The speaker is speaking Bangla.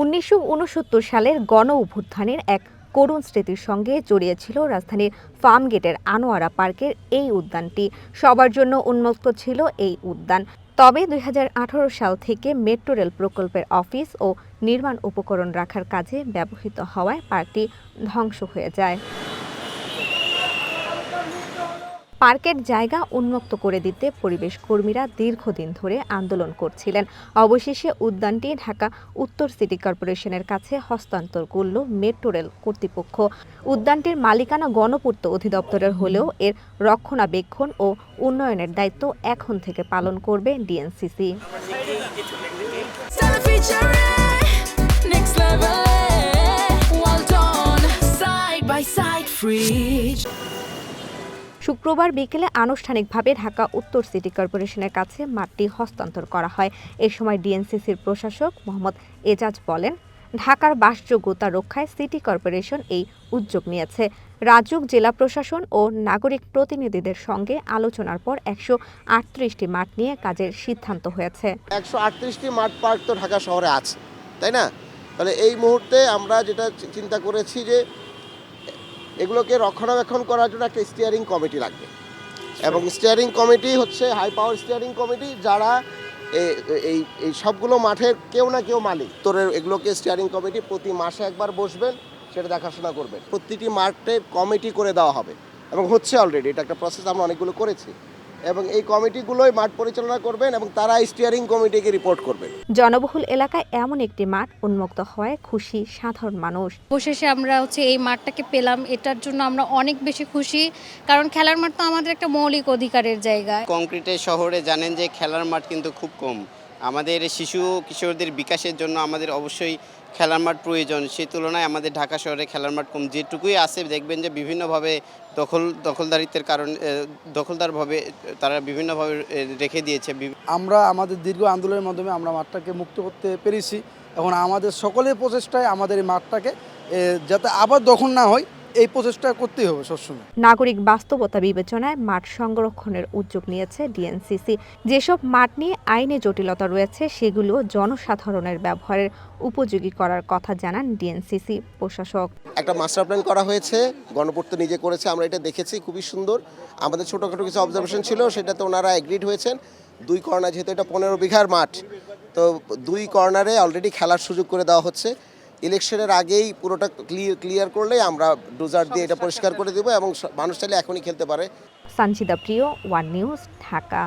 1969 সালের গণ অভ্যুত্থানের এক করুণ স্মৃতির সঙ্গে জড়িয়ে ছিল রাজধানীর ফার্মগেটের আনোয়ারা পার্কের এই উদ্যানটি। সবার জন্য উন্মুক্ত ছিল এই উদ্যান। তবে 2018 সাল থেকে মেট্রো রেল প্রকল্পের অফিস ও নির্মাণ উপকরণ রাখার কাজে ব্যবহৃত হওয়ায় পার্কটি ধ্বংস হয়ে যায়। পার্কের জায়গা উন্মুক্ত করে দিতে পরিবেশ কর্মীরা দীর্ঘদিন ধরে আন্দোলন করছিলেন। অবশেষে উদ্যানটি ঢাকা উত্তর সিটি কর্পোরেশনের কাছে হস্তান্তর করল মেট্রো রেল কর্তৃপক্ষ। উদ্যানটির মালিকানা গণপূর্ত অধিদপ্তরের হলেও এর রক্ষণাবেক্ষণ ও উন্নয়নের দায়িত্ব এখন থেকে পালন করবে ডিএনসিসি। শুক্রবার বিকেলে আনুষ্ঠানিকভাবে ঢাকা উত্তর সিটি কর্পোরেশনের কাছে মাঠটি হস্তান্তর করা হয়। এ সময় ডিএনসিসির প্রশাসক মোহাম্মদ এজাজ বলেন, ঢাকার বাসযোগ্যতা রক্ষায় সিটি কর্পোরেশন এই উদ্যোগ নিয়েছে। রাজউক, জেলা প্রশাসন ও নাগরিক প্রতিনিধিদের সঙ্গে আলোচনার পর 138টি মাঠ নিয়ে কাজের সিদ্ধান্ত হয়েছে। 138টি মাঠ পার্ক তো ঢাকা শহরে আছে, তাই না? তাহলে এই মুহূর্তে আমরা যেটা চিন্তা করেছি যে এগুলোকে রক্ষণাবেক্ষণ করার জন্য একটা স্টিয়ারিং কমিটি লাগবে, এবং স্টিয়ারিং কমিটি হচ্ছে হাই পাওয়ার স্টিয়ারিং কমিটি, যারা এই সবগুলো মাঠের কেউ না কেউ মালিক। তোরের এগুলোকে স্টিয়ারিং কমিটি প্রতি মাসে একবার বসবেন, সেটা দেখাশোনা করবেন। প্রতিটি মাঠে কমিটি করে দেওয়া হবে এবং হচ্ছে অলরেডি, এটা একটা প্রসেস আমরা অনেকগুলো করেছি, এবং এই কমিটিগুলোই মাঠ পরিচালনা করবেন এবং তারা স্টিয়ারিং কমিটিকে রিপোর্ট করবেন। জনবহুল এলাকায় এমন একটি মাঠ উন্মুক্ত হওয়ায় খুশি সাধারণ মানুষ। অবশেষে আমরা এই মাঠটাকে পেলাম, এটার জন্য আমরা অনেক বেশি খুশি, কারণ খেলার মাঠ তো আমাদের একটা মৌলিক অধিকারের জায়গা। কংক্রিটের শহরে জানেন যে খেলার মাঠ কিন্তু খুব কম। আমাদের শিশু কিশোরদের বিকাশের জন্য আমাদের অবশ্যই খেলার মাঠ প্রয়োজন। সেই তুলনায় আমাদের ঢাকা শহরে খেলার মাঠ কম। যেটুকুই আছে দেখবেন যে বিভিন্নভাবে দখলদারিত্বের কারণে দখলদারভাবে তারা বিভিন্নভাবে রেখে দিয়েছে। আমরা আমাদের দীর্ঘ আন্দোলনের মাধ্যমে আমরা মাঠটাকে মুক্ত করতে পেরেছি। এখন আমাদের সকলের প্রচেষ্টায় আমাদের এই মাঠটাকে যাতে আবার দখল না হয়, এই প্রচেষ্টা করতেই হবে সবসময়। নাগরিক বাস্তবতা বিবেচনায় মাঠ সংরক্ষণের উদ্যোগ নিয়েছে ডিএনসিসি। যেসব মাঠ নিয়ে আইনে জটিলতা রয়েছে সেগুলো জনসাধারণের ব্যবহারের উপযোগী করার কথা জানান ডিএনসিসি প্রশাসক। একটা মাস্টার প্ল্যান করা হয়েছে, গণপূর্ত নিজে করেছে, আমরা এটা দেখেছি, খুবই সুন্দর। আমাদের ছোটোখাটো কিছু অবজারভেশন ছিল, সেটাতে ওনারা এগ্রিড হয়েছেন। 2 কর্নার, যেহেতু এটা 15 বিঘার মাঠ, তো 2 কর্নারে অলরেডি খেলার সুযোগ করে দেওয়া হচ্ছে। ইলেকশনের আগেই পুরোটা ক্লিয়ার করলেই আমরা ডোজার দিয়ে এটা পরিষ্কার করে দেবো এবং মানুষ চাইলে এখনই খেলতে পারে। সানজিদা প্রিয়, ওয়ান নিউজ, ঢাকা।